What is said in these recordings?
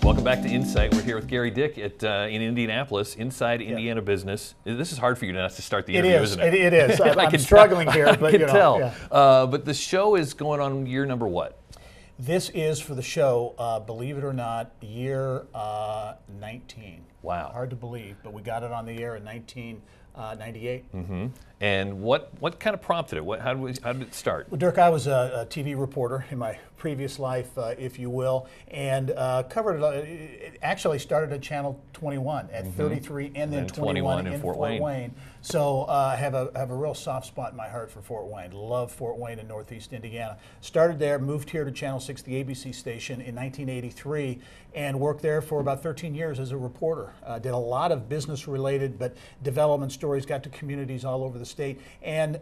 Welcome back to Insight. We're here with Gerry Dick in Indianapolis, Inside Indiana Business. This is hard for you to start the interview, isn't it? It is. I'm struggling here, but I can tell. Yeah. But the show is going on year number what? This is for the show, believe it or not, year 19. Wow. Hard to believe, but we got it on the air in 1998. Mm-hmm. And what kind of prompted it? How did it start? Well, Dirk, I was a TV reporter in my previous life, if you will, and covered it. Actually started at Channel 21 at 33 and then 21 in Fort Wayne. So I have a real soft spot in my heart for Fort Wayne. Love Fort Wayne in Northeast Indiana. Started there, moved here to Channel 6, the ABC station, in 1983, and worked there for about 13 years as a reporter. Did a lot of business-related, but development stories, got to communities all over the state. And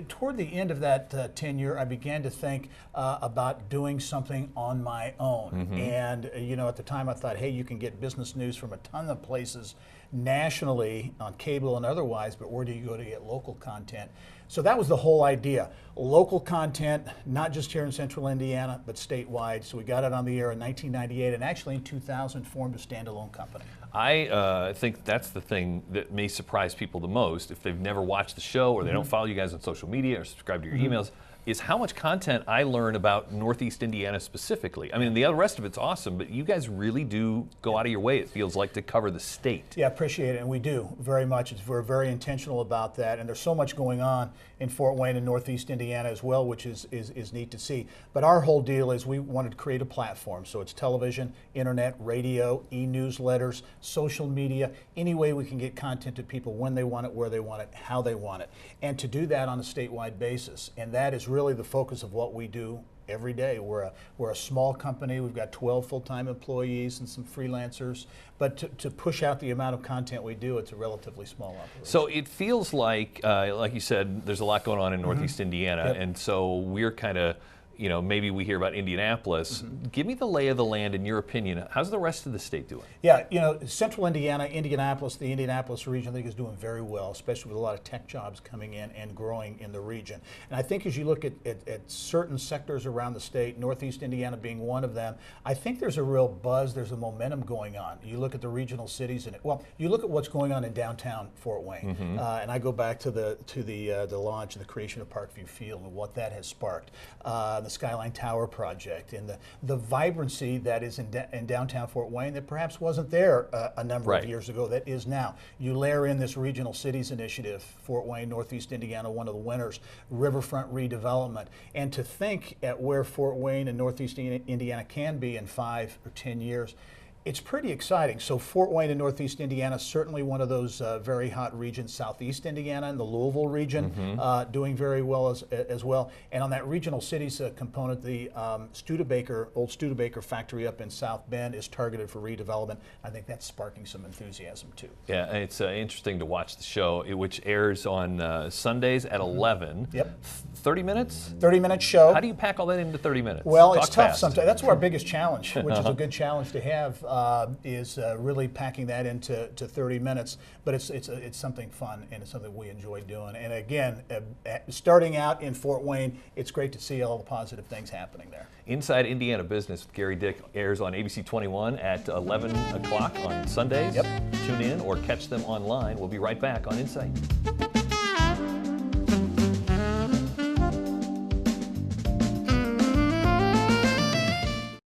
toward the end of that tenure, I began to think about doing something on my own. And at the time I thought, hey, you can get business news from a ton of places nationally on cable and otherwise, but where do you go to get local content? So that was the whole idea. Local content, not just here in central Indiana, but statewide. So we got it on the air in 1998, and actually in 2000 formed a standalone company. I think that's the thing that may surprise people the most if they've never watched the show or they don't follow you guys on social media or subscribe to your emails, is how much content I learn about Northeast Indiana specifically. I mean, the rest of it's awesome, but you guys really do go out of your way, it feels like, to cover the state. Yeah, appreciate it, and we do very much. We're very intentional about that, and there's so much going on in Fort Wayne and Northeast Indiana as well, which is neat to see. But our whole deal is we wanted to create a platform, so it's television, internet, radio, e-newsletters, social media, any way we can get content to people when they want it, where they want it, how they want it, and to do that on a statewide basis. And that is really the focus of what we do every day. We're a small company. We've got 12 full-time employees and some freelancers. But to push out the amount of content we do, it's a relatively small operation. So it feels like you said, there's a lot going on in Northeast Indiana, and so we're kind of, maybe we hear about Indianapolis. Give me the lay of the land in your opinion. How's the rest of the state doing? Yeah, central Indiana, Indianapolis, the Indianapolis region, I think is doing very well, especially with a lot of tech jobs coming in and growing in the region. And I think as you look at certain sectors around the state, Northeast Indiana being one of them, I think there's a real buzz, there's a momentum going on. You look at the regional cities, and you look at what's going on in downtown Fort Wayne. And I go back to the launch and the creation of Parkview Field and what that has sparked. The Skyline Tower project and the vibrancy that is in downtown Fort Wayne that perhaps wasn't there a number of years ago that is now. You layer in this Regional Cities Initiative, Fort Wayne, Northeast Indiana, one of the winners, riverfront redevelopment, and to think at where Fort Wayne and Northeast Indiana can be in 5 or 10 years, it's pretty exciting. So Fort Wayne and Northeast Indiana, certainly one of those very hot regions. Southeast Indiana and the Louisville region doing very well as well. And on that regional cities component, the old Studebaker factory up in South Bend is targeted for redevelopment. I think that's sparking some enthusiasm too. Yeah, it's interesting to watch the show, which airs on Sundays at 11. Yep. 30 minutes? 30-minute show. How do you pack all that into 30 minutes? Well, it's tough sometimes. That's our biggest challenge, which is a good challenge to have. Is really packing that into 30 minutes, but it's something fun and it's something we enjoy doing. And again, starting out in Fort Wayne, it's great to see all the positive things happening there. Inside Indiana Business with Gerry Dick airs on ABC 21 at 11 o'clock on Sundays. Yep. Tune in or catch them online. We'll be right back on Insight.